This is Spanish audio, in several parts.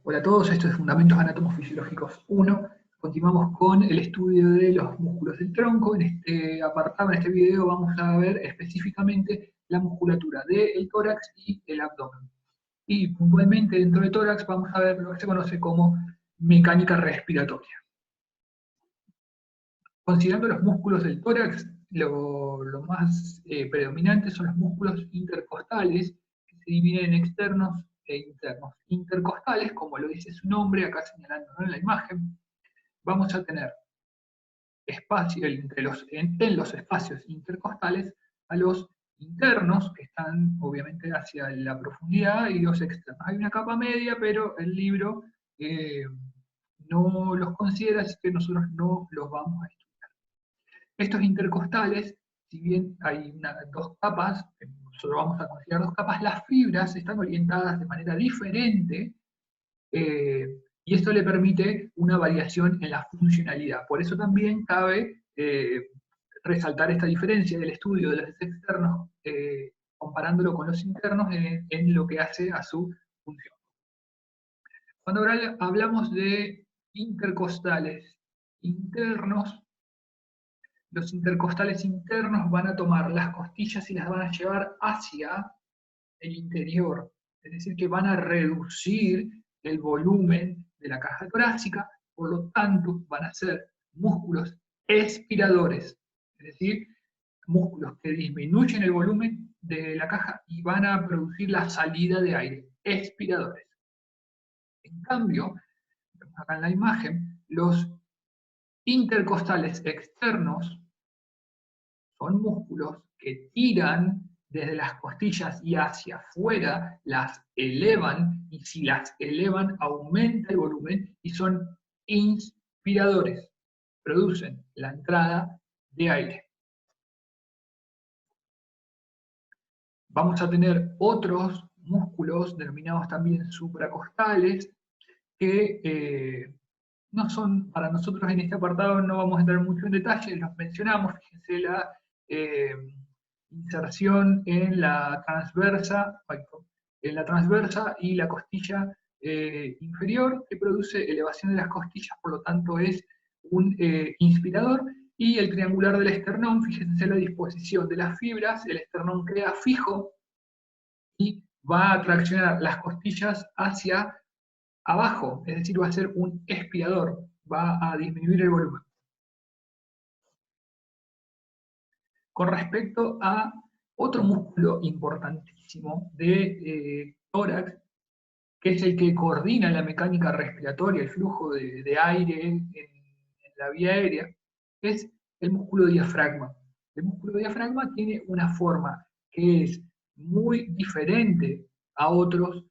Hola a todos, esto es Fundamentos Anatomofisiológicos 1. Continuamos con el estudio de los músculos del tronco. En este apartado, en este video, vamos a ver específicamente la musculatura del tórax y el abdomen. Y puntualmente dentro del tórax vamos a ver lo que se conoce como mecánica respiratoria. Considerando los músculos del tórax, lo más predominante son los músculos intercostales, que se dividen en externos e internos. Intercostales, como lo dice su nombre, acá señalando en la imagen, vamos a tener espacio en los espacios intercostales a los internos, que están obviamente hacia la profundidad, y los externos. Hay una capa media, pero el libro eh, no los considera, así que nosotros no los vamos a estudiar. Estos intercostales, si bien hay dos capas, nosotros vamos a considerar dos capas, las fibras están orientadas de manera diferente, y esto le permite una variación en la funcionalidad. Por eso también cabe resaltar esta diferencia del estudio de los externos, comparándolo con los internos en lo que hace a su función. Cuando hablamos de intercostales internos, los intercostales internos van a tomar las costillas y las van a llevar hacia el interior, es decir, que van a reducir el volumen de la caja torácica, por lo tanto van a ser músculos expiradores, es decir, músculos que disminuyen el volumen de la caja y van a producir la salida de aire, expiradores. En cambio, acá en la imagen, los intercostales externos son músculos que tiran desde las costillas y hacia afuera, las elevan, y si las elevan aumenta el volumen y son inspiradores, producen la entrada de aire. Vamos a tener otros músculos denominados también supracostales que no son, para nosotros en este apartado no vamos a entrar mucho en detalle, los mencionamos, fíjense la inserción en la transversa y la costilla inferior, que produce elevación de las costillas, por lo tanto es un inspirador, y el triangular del esternón, fíjense la disposición de las fibras, el esternón queda fijo y va a traccionar las costillas hacia abajo, es decir, va a ser un expirador, va a disminuir el volumen. Con respecto a otro músculo importantísimo de tórax, que es el que coordina la mecánica respiratoria, el flujo de aire en la vía aérea, es el músculo diafragma. El músculo diafragma tiene una forma que es muy diferente a otros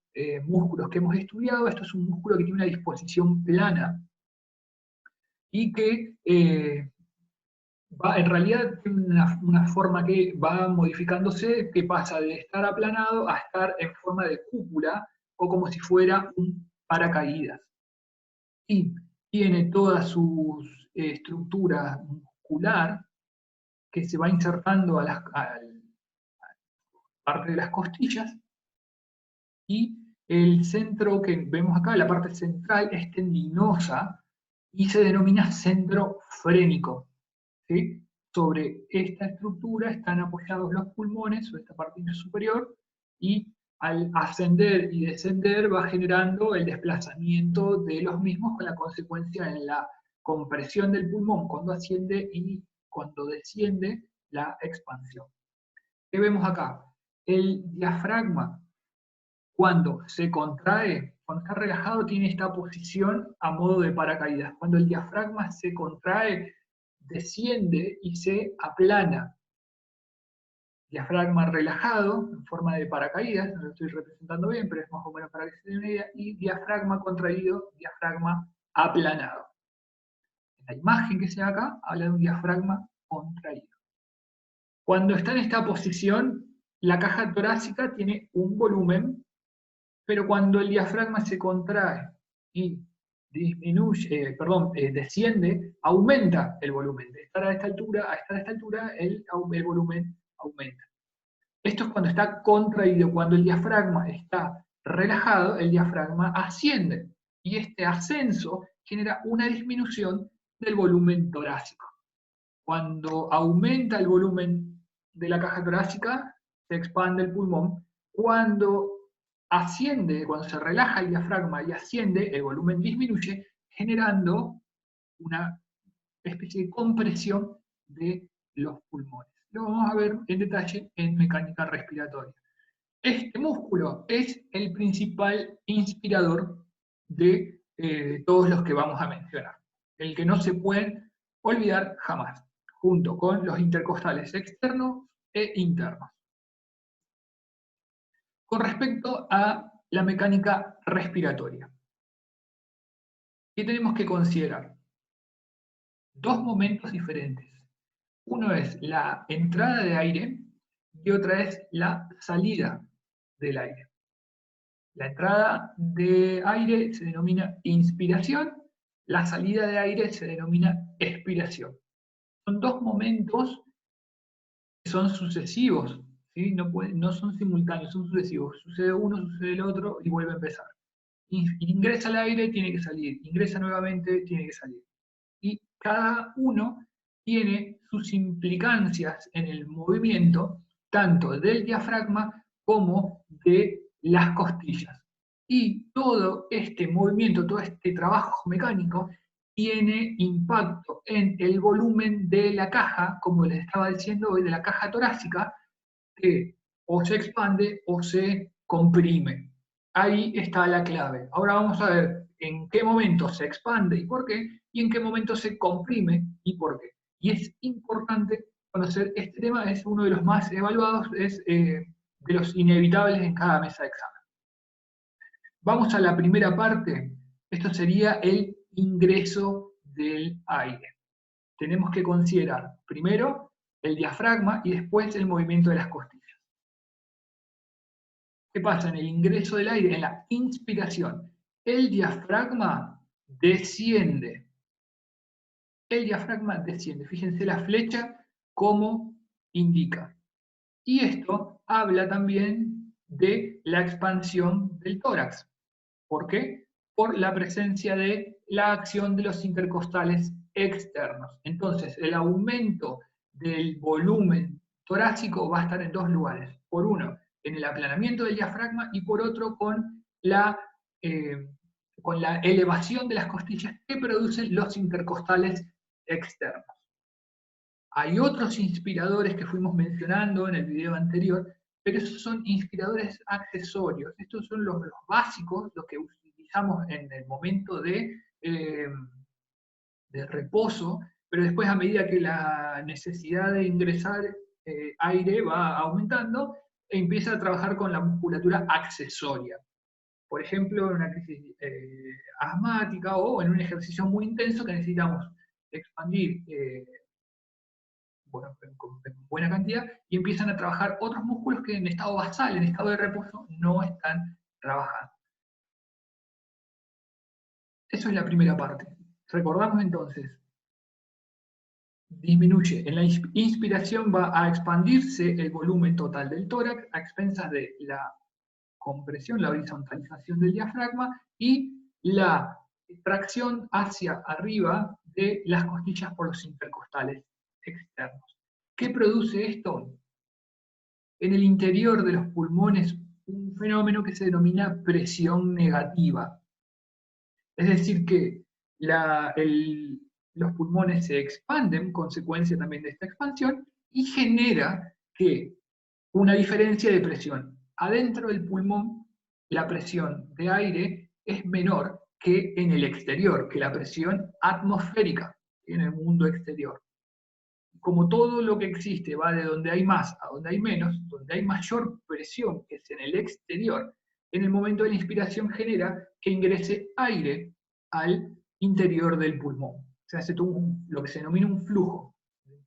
músculos que hemos estudiado. Esto es un músculo que tiene una disposición plana y que en realidad tiene una forma que va modificándose, que pasa de estar aplanado a estar en forma de cúpula o como si fuera un paracaídas. Y tiene toda su estructura muscular que se va insertando a la parte de las costillas, y el centro que vemos acá, la parte central, es tendinosa y se denomina centro frénico. ¿Sí? Sobre esta estructura están apoyados los pulmones, sobre esta parte superior, y al ascender y descender va generando el desplazamiento de los mismos, con la consecuencia en la compresión del pulmón cuando asciende y cuando desciende la expansión. ¿Qué vemos acá? El diafragma, cuando se contrae, cuando está relajado, tiene esta posición a modo de paracaídas. Cuando el diafragma se contrae, desciende y se aplana. Diafragma relajado, en forma de paracaídas, no lo estoy representando bien, pero es más o menos para que se den una idea, y diafragma contraído, diafragma aplanado. La imagen que se ve acá habla de un diafragma contraído. Cuando está en esta posición, la caja torácica tiene un volumen, pero cuando el diafragma se contrae y desciende, aumenta el volumen. De estar a esta altura a estar a esta altura, el volumen aumenta. Esto es cuando está contraído. Cuando el diafragma está relajado, el diafragma asciende. y este ascenso genera una disminución del volumen torácico. Cuando aumenta el volumen de la caja torácica, se expande el pulmón. Cuando asciende, cuando se relaja el diafragma y asciende, el volumen disminuye, generando una especie de compresión de los pulmones. Lo vamos a ver en detalle en mecánica respiratoria. Este músculo es el principal inspirador de todos los que vamos a mencionar. El que no se puede olvidar jamás, junto con los intercostales externos e internos. Con respecto a la mecánica respiratoria, ¿qué tenemos que considerar? Dos momentos diferentes. Uno es la entrada de aire y otra es la salida del aire. La entrada de aire se denomina inspiración, la salida de aire se denomina expiración. Son dos momentos que son sucesivos, ¿sí? No son simultáneos, son sucesivos. Sucede uno, sucede el otro y vuelve a empezar. Ingresa el aire, tiene que salir. Ingresa nuevamente, tiene que salir. Y cada uno tiene sus implicancias en el movimiento, tanto del diafragma como de las costillas. Y todo este movimiento, todo este trabajo mecánico, tiene impacto en el volumen de la caja, como les estaba diciendo hoy, de la caja torácica, que o se expande o se comprime. Ahí está la clave. Ahora vamos a ver en qué momento se expande y por qué, y en qué momento se comprime y por qué. Y es importante conocer este tema, es uno de los más evaluados, es de los inevitables en cada mesa de examen. Vamos a la primera parte. Esto sería el ingreso del aire. Tenemos que considerar primero el diafragma y después el movimiento de las costillas. ¿Qué pasa en el ingreso del aire? En la inspiración, el diafragma desciende. El diafragma desciende. Fíjense la flecha cómo indica. Y esto habla también de la expansión del tórax. ¿Por qué? Por la presencia de la acción de los intercostales externos. Entonces, el aumento del volumen torácico va a estar en dos lugares. Por uno, en el aplanamiento del diafragma y por otro, con la elevación de las costillas que producen los intercostales externos. Hay otros inspiradores que fuimos mencionando en el video anterior, pero esos son inspiradores accesorios. Estos son los básicos, los que utilizamos en el momento de reposo, pero después a medida que la necesidad de ingresar aire va aumentando, empieza a trabajar con la musculatura accesoria. Por ejemplo, en una crisis asmática o en un ejercicio muy intenso que necesitamos expandir con buena cantidad, y empiezan a trabajar otros músculos que en estado basal, en estado de reposo, no están trabajando. Eso es la primera parte. Recordamos entonces, disminuye. En la inspiración va a expandirse el volumen total del tórax a expensas de la compresión, la horizontalización del diafragma y la tracción hacia arriba de las costillas por los intercostales externos. ¿Qué produce esto? En el interior de los pulmones un fenómeno que se denomina presión negativa. Es decir, que los pulmones se expanden, consecuencia también de esta expansión, y genera que una diferencia de presión. Adentro del pulmón, la presión de aire es menor que en el exterior, que la presión atmosférica en el mundo exterior. Como todo lo que existe va de donde hay más a donde hay menos, donde hay mayor presión, que es en el exterior, en el momento de la inspiración genera que ingrese aire al interior del pulmón. Se hace lo que se denomina un flujo,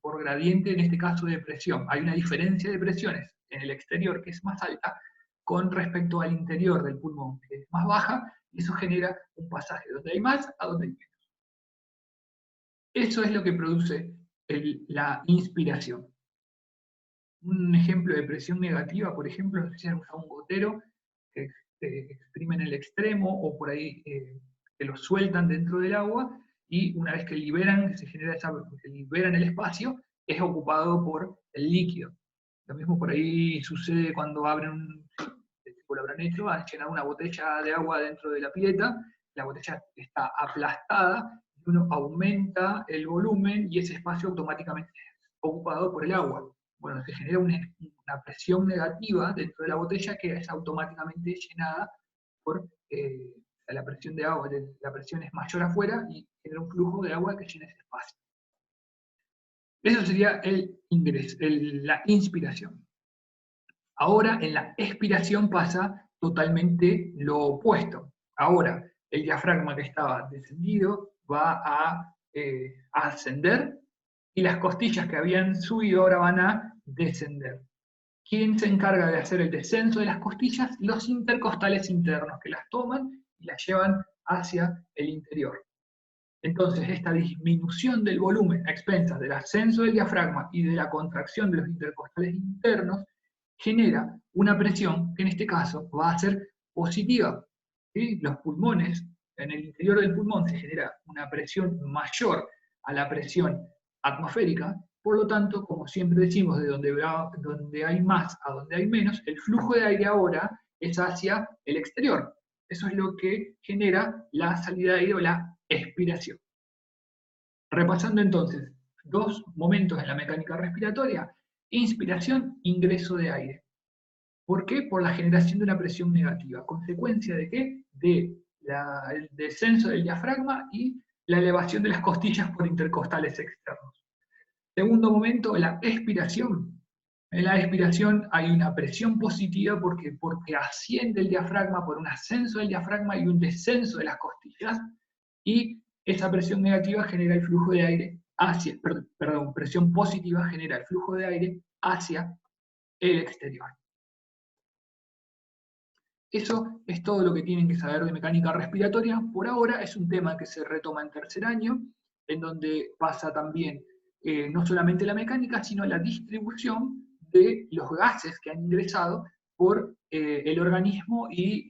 por gradiente en este caso de presión. Hay una diferencia de presiones en el exterior que es más alta con respecto al interior del pulmón, que es más baja, y eso genera un pasaje donde hay más a donde hay menos. Eso es lo que produce la inspiración. Un ejemplo de presión negativa, por ejemplo, si han usado un gotero que exprime en el extremo, o por ahí que lo sueltan dentro del agua, y una vez que liberan, que se genera que liberan el espacio, es ocupado por el líquido. Lo mismo por ahí sucede cuando abren tipo lo habrán hecho, han llenado una botella de agua dentro de la pileta, la botella está aplastada, y uno aumenta el volumen y ese espacio automáticamente es ocupado por el agua. Bueno, se genera una presión negativa dentro de la botella que es automáticamente llenada por la presión de agua. La presión es mayor afuera y genera un flujo de agua que llena ese espacio. Eso sería el ingreso, la inspiración. Ahora en la expiración pasa totalmente lo opuesto. Ahora el diafragma que estaba descendido va a ascender y las costillas que habían subido ahora van a descender. ¿Quién se encarga de hacer el descenso de las costillas? Los intercostales internos, que las toman y las llevan hacia el interior. Entonces, esta disminución del volumen a expensas del ascenso del diafragma y de la contracción de los intercostales internos genera una presión que en este caso va a ser positiva. ¿Sí? Los pulmones, en el interior del pulmón se genera una presión mayor a la presión atmosférica, por lo tanto, como siempre decimos, de donde hay más a donde hay menos, el flujo de aire ahora es hacia el exterior. Eso es lo que genera la salida de aire o la expiración. Repasando entonces, dos momentos en la mecánica respiratoria: inspiración, ingreso de aire. ¿Por qué? Por la generación de una presión negativa. ¿Consecuencia de qué? El descenso del diafragma y la elevación de las costillas por intercostales externos. Segundo momento, la expiración. En la expiración hay una presión positiva porque asciende el diafragma por un ascenso del diafragma y un descenso de las costillas, y esa presión negativa genera el flujo de aire hacia, perdón, presión positiva genera el flujo de aire hacia el exterior. Eso es todo lo que tienen que saber de mecánica respiratoria. Por ahora es un tema que se retoma en tercer año, en donde pasa también no solamente la mecánica, sino la distribución de los gases que han ingresado por el organismo y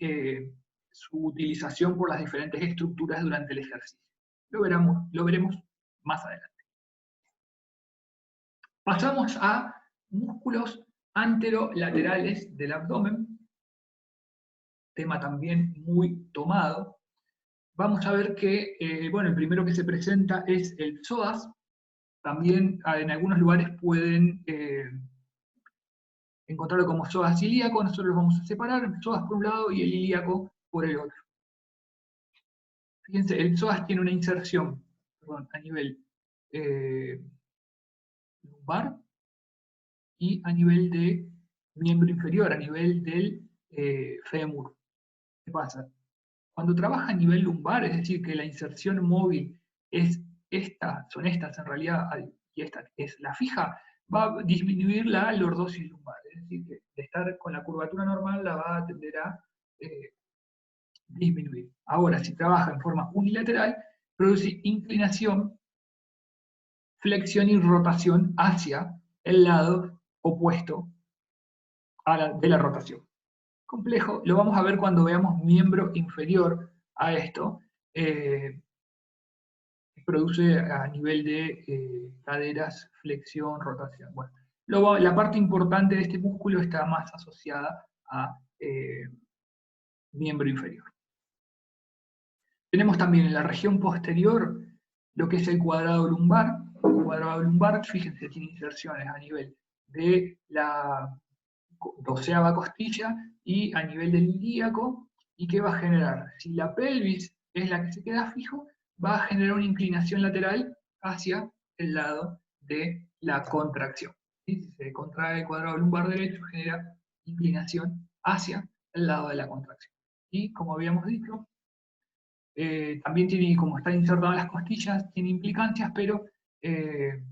su utilización por las diferentes estructuras durante el ejercicio. Lo veremos más adelante. Pasamos a músculos anterolaterales del abdomen, tema también muy tomado. Vamos a ver que, bueno, el primero que se presenta es el psoas. También en algunos lugares pueden encontrarlo como psoas ilíaco. Nosotros los vamos a separar, el psoas por un lado y el ilíaco por el otro. Fíjense, el psoas tiene una inserción, perdón, a nivel lumbar y a nivel de miembro inferior, a nivel del fémur. ¿Qué pasa? Cuando trabaja a nivel lumbar, es decir, que la inserción móvil es son estas en realidad, y esta es la fija, va a disminuir la lordosis lumbar, es decir, que de estar con la curvatura normal la va a tender a disminuir. Ahora, si trabaja en forma unilateral, produce inclinación, flexión y rotación hacia el lado opuesto de la rotación. Complejo, lo vamos a ver cuando veamos miembro inferior a esto, produce a nivel de caderas, flexión, rotación. Bueno, la parte importante de este músculo está más asociada a miembro inferior. Tenemos también en la región posterior lo que es el cuadrado lumbar. El cuadrado lumbar, fíjense, tiene inserciones a nivel de la 12ª costilla y a nivel del ilíaco. ¿Y qué va a generar? Si la pelvis es la que se queda fijo, va a generar una inclinación lateral hacia el lado de la contracción. ¿Sí? Si se contrae el cuadrado lumbar derecho, genera inclinación hacia el lado de la contracción. Y como habíamos dicho, también tiene, como está insertado en las costillas, tiene implicancias, pero en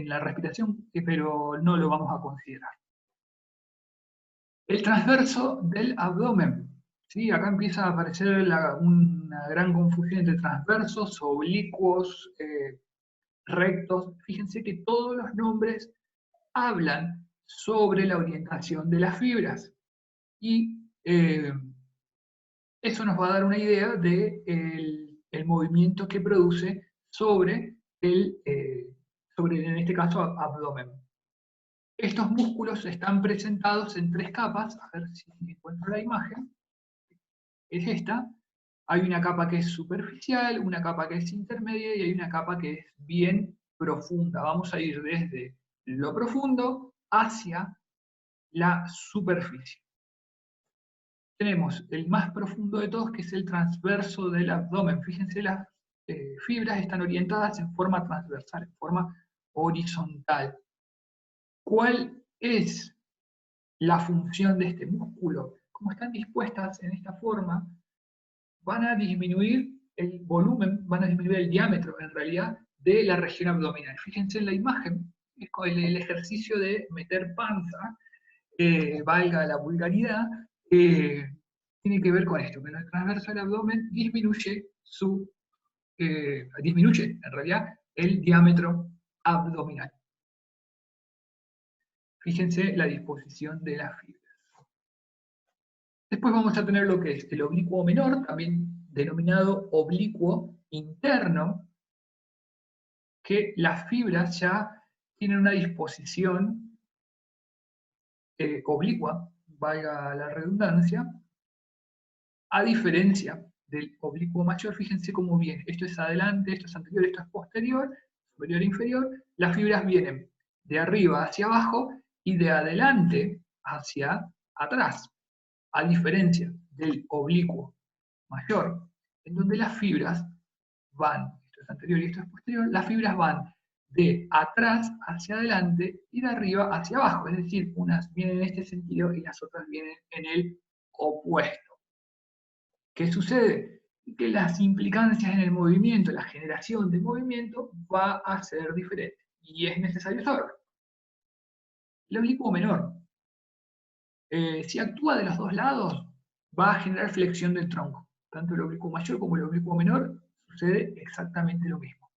la respiración, pero no lo vamos a considerar. El transverso del abdomen. ¿Sí? Acá empieza a aparecer una gran confusión entre transversos, oblicuos, rectos. Fíjense que todos los nombres hablan sobre la orientación de las fibras. Y Eso nos va a dar una idea de el movimiento que produce sobre en este caso, abdomen. Estos músculos están presentados en 3 capas. A ver si encuentro la imagen. Es esta. Hay una capa que es superficial, una capa que es intermedia y hay una capa que es bien profunda. Vamos a ir desde lo profundo hacia la superficie. Tenemos el más profundo de todos, que es el transverso del abdomen. Fíjense, las fibras están orientadas en forma transversal, en forma horizontal. ¿Cuál es la función de este músculo? Como están dispuestas en esta forma, van a disminuir el volumen, van a disminuir el diámetro, en realidad, de la región abdominal. Fíjense en la imagen, es con el ejercicio de meter panza, valga la vulgaridad, tiene que ver con esto, que en el transverso del abdomen disminuye, en realidad, el diámetro abdominal. Fíjense la disposición de las fibras. Después vamos a tener lo que es el oblicuo menor, también denominado oblicuo interno, que las fibras ya tienen una disposición oblicua, valga la redundancia, a diferencia del oblicuo mayor. Fíjense cómo viene. Esto es adelante, esto es anterior, esto es posterior, superior e inferior. Las fibras vienen de arriba hacia abajo y de adelante hacia atrás, a diferencia del oblicuo mayor, en donde las fibras van, esto es anterior y esto es posterior, las fibras van de atrás hacia adelante y de arriba hacia abajo, es decir, unas vienen en este sentido y las otras vienen en el opuesto. ¿Qué sucede? Que las implicancias en el movimiento, la generación de movimiento, va a ser diferente y es necesario saberlo. El oblicuo menor, si actúa de los dos lados, va a generar flexión del tronco. Tanto el oblicuo mayor como el oblicuo menor sucede exactamente lo mismo.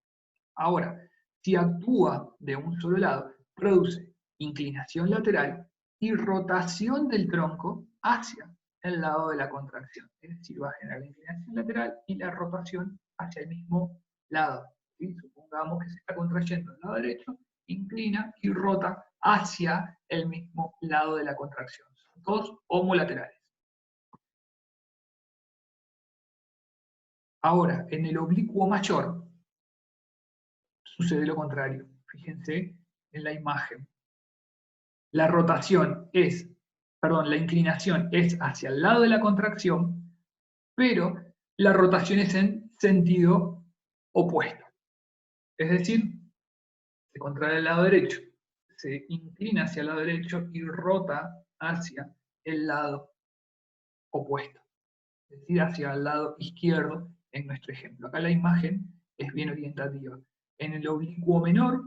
Ahora, si actúa de un solo lado, produce inclinación lateral y rotación del tronco hacia el lado de la contracción. Es decir, va a generar la inclinación lateral y la rotación hacia el mismo lado. ¿Sí? Supongamos que se está contrayendo el lado derecho, inclina y rota hacia el mismo lado de la contracción. Son todos homolaterales. Ahora, en el oblicuo mayor, sucede lo contrario. Fíjense en la imagen. La inclinación es hacia el lado de la contracción, pero la rotación es en sentido opuesto. Es decir, se contrae el lado derecho, se inclina hacia el lado derecho y rota hacia el lado opuesto. Es decir, hacia el lado izquierdo en nuestro ejemplo. Acá la imagen es bien orientativa. En el oblicuo menor,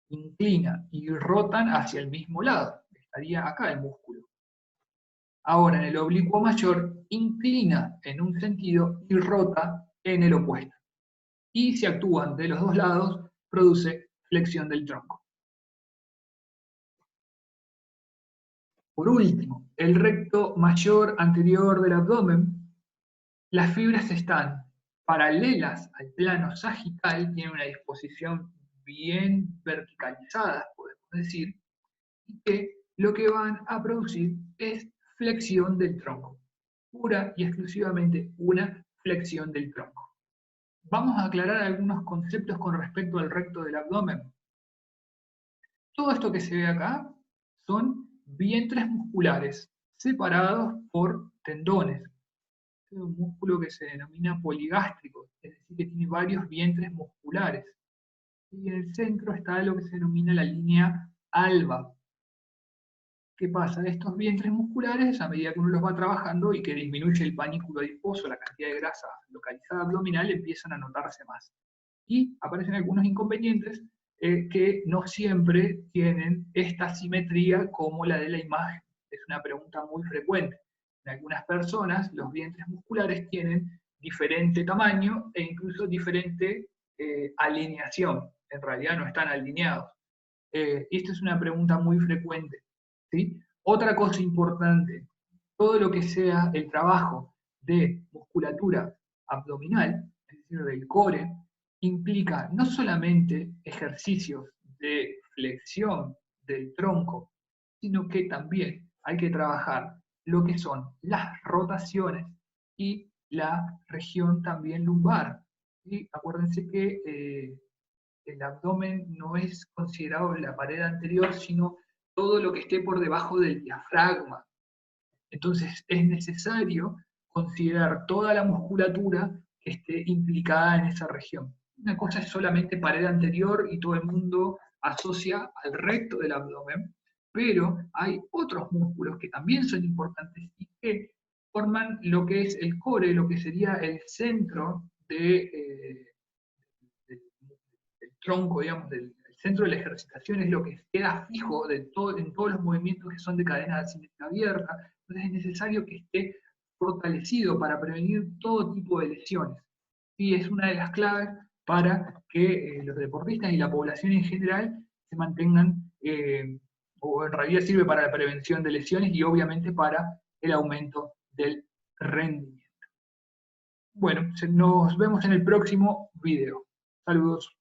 inclina y rotan hacia el mismo lado. Estaría acá el músculo. Ahora, en el oblicuo mayor, inclina en un sentido y rota en el opuesto. Y si actúan de los dos lados, produce flexión del tronco. Por último, el recto mayor anterior del abdomen, las fibras están paralelas al plano sagital, tienen una disposición bien verticalizada, podemos decir, y que lo que van a producir es flexión del tronco, pura y exclusivamente una flexión del tronco. Vamos a aclarar algunos conceptos con respecto al recto del abdomen. Todo esto que se ve acá son vientres musculares separados por tendones. Es un músculo que se denomina poligástrico, es decir, que tiene varios vientres musculares. Y en el centro está lo que se denomina la línea alba. ¿Qué pasa? Estos vientres musculares, a medida que uno los va trabajando y que disminuye el panículo adiposo, la cantidad de grasa localizada abdominal, empiezan a notarse más. Y aparecen algunos inconvenientes que no siempre tienen esta simetría como la de la imagen. Es una pregunta muy frecuente. En algunas personas los vientres musculares tienen diferente tamaño e incluso diferente alineación. En realidad no están alineados. Esta es una pregunta muy frecuente. ¿Sí? Otra cosa importante, todo lo que sea el trabajo de musculatura abdominal, es decir, del core, implica no solamente ejercicios de flexión del tronco, sino que también hay que trabajar lo que son las rotaciones y la región también lumbar. Y acuérdense que el abdomen no es considerado la pared anterior, sino todo lo que esté por debajo del diafragma. Entonces es necesario considerar toda la musculatura que esté implicada en esa región. Una cosa es solamente pared anterior y todo el mundo asocia al recto del abdomen, pero hay otros músculos que también son importantes y que forman lo que es el core, lo que sería el centro del tronco, digamos, del centro de la ejercitación, es lo que queda fijo en todos los movimientos que son de cadena asimétrica abierta. Entonces es necesario que esté fortalecido para prevenir todo tipo de lesiones. Y es una de las claves para que los deportistas y la población en general se mantengan, o en realidad sirve para la prevención de lesiones y obviamente para el aumento del rendimiento. Bueno, nos vemos en el próximo video. Saludos.